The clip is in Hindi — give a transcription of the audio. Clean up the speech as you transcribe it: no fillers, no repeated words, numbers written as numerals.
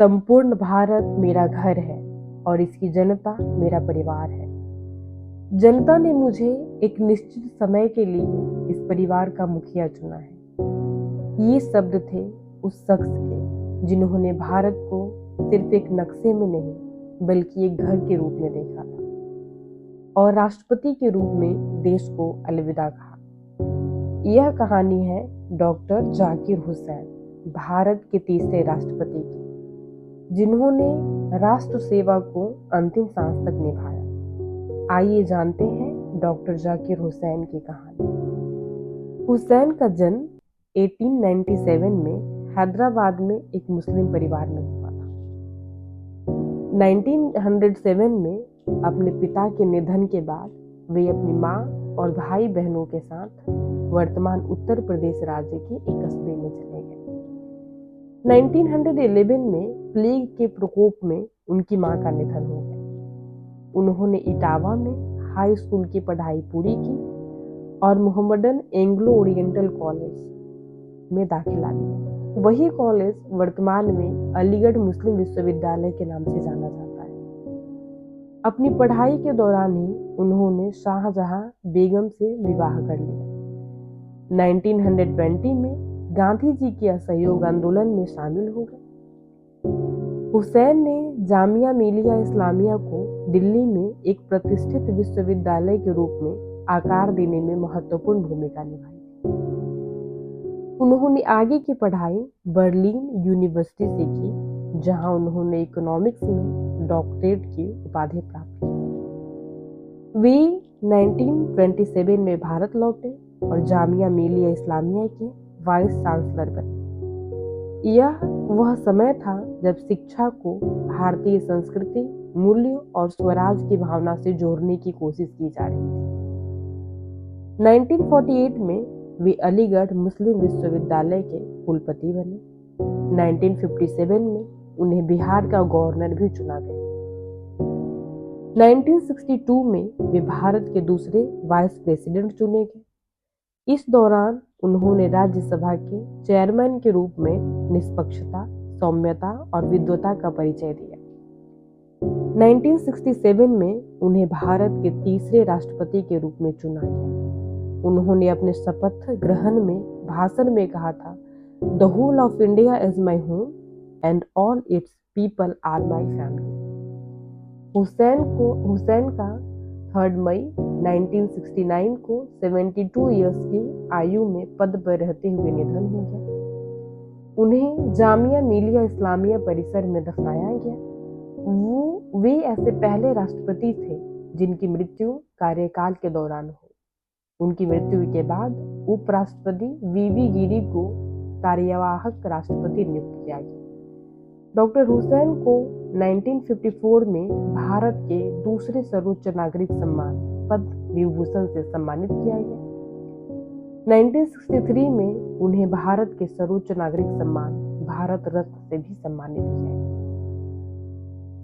संपूर्ण भारत मेरा घर है और इसकी जनता मेरा परिवार है। जनता ने मुझे एक निश्चित समय के लिए इस परिवार का मुखिया चुना है। ये शब्द थे उस शख्स के जिन्होंने भारत को सिर्फ एक नक्शे में नहीं बल्कि एक घर के रूप में देखा था और राष्ट्रपति के रूप में देश को अलविदा कहा। यह कहानी है डॉक्टर जाकिर हुसैन, भारत के तीसरे राष्ट्रपति की, जिन्होंने राष्ट्र सेवा को अंतिम सांस तक निभाया। आइए जानते हैं डॉक्टर जाकिर हुसैन की कहानी। हुसैन का जन्म 1897 में हैदराबाद में एक मुस्लिम परिवार में हुआ था। 1907 में अपने पिता के निधन के बाद वे अपनी माँ और भाई बहनों के साथ वर्तमान उत्तर प्रदेश राज्य के एक कस्बे में चले गए। 1911 में प्लेग के प्रकोप में उनकी मां का निधन हो गया। उन्होंने इटावा में हाई स्कूल की पढ़ाई पूरी की और मोहम्मदन एंग्लो ओरिएंटल कॉलेज में दाखिला लिया। वही कॉलेज वर्तमान में अलीगढ़ मुस्लिम विश्वविद्यालय के नाम से जाना जाता है। अपनी पढ़ाई के दौरान ही उन्होंने शाहजहां बेगम से विवाह कर लिया। 1920 में गांधी जी के असहयोग आंदोलन में शामिल हो गए। हुसैन ने जामिया मिलिया इस्लामिया को दिल्ली में एक प्रतिष्ठित विश्वविद्यालय के रूप में आकार देने में महत्वपूर्ण भूमिका निभाई। उन्होंने आगे की पढ़ाई बर्लिन यूनिवर्सिटी से की, जहां उन्होंने इकोनॉमिक्स में डॉक्टरेट की उपाधि प्राप्त की। वे 1927 में भारत लौटे और जामिया मिलिया इस्लामिया के वाइस चांसलर बने। यह वह समय था जब शिक्षा को भारतीय संस्कृति, मूल्यों और स्वराज की भावना से जोड़ने की कोशिश की जा रही थी। 1948 में वे अलीगढ़ मुस्लिम विश्वविद्यालय के कुलपति बने। 1957 में उन्हें बिहार का गवर्नर भी चुना गया। 1962 में वे भारत के दूसरे वाइस प्रेसिडेंट चुने गए। इस दौरान उन्होंने राज्यसभा के चेयरमैन के रूप में निष्पक्षता, सौम्यता और विद्वता का परिचय दिया। 1967 में उन्हें भारत के तीसरे राष्ट्रपति के रूप में चुना गया। उन्होंने अपने शपथ ग्रहण में भाषण में कहा था, the whole of India is my home and all its people are my family. Hussain का 3 मई 1969 को 72 इयर्स की आयु में पद पर रहते हुए निधन हो गया। उन्हें जामिया मिलिया इस्लामिया परिसर में दफनाया गया। वे ऐसे पहले राष्ट्रपति थे जिनकी मृत्यु कार्यकाल के दौरान हो। उनकी मृत्यु के बाद उपराष्ट्रपति वीवी गिरी को कार्यवाहक राष्ट्रपति नियुक्त किया गया। डॉक्टर हुसैन को 1954 में भारत के दूसरे सर्वोच्च नागरिक सम्मान पद्म विभूषण से सम्मानित किया गया। 1963 में उन्हें भारत के सर्वोच्च नागरिक सम्मान भारत रत्न से भी सम्मानित किया गया।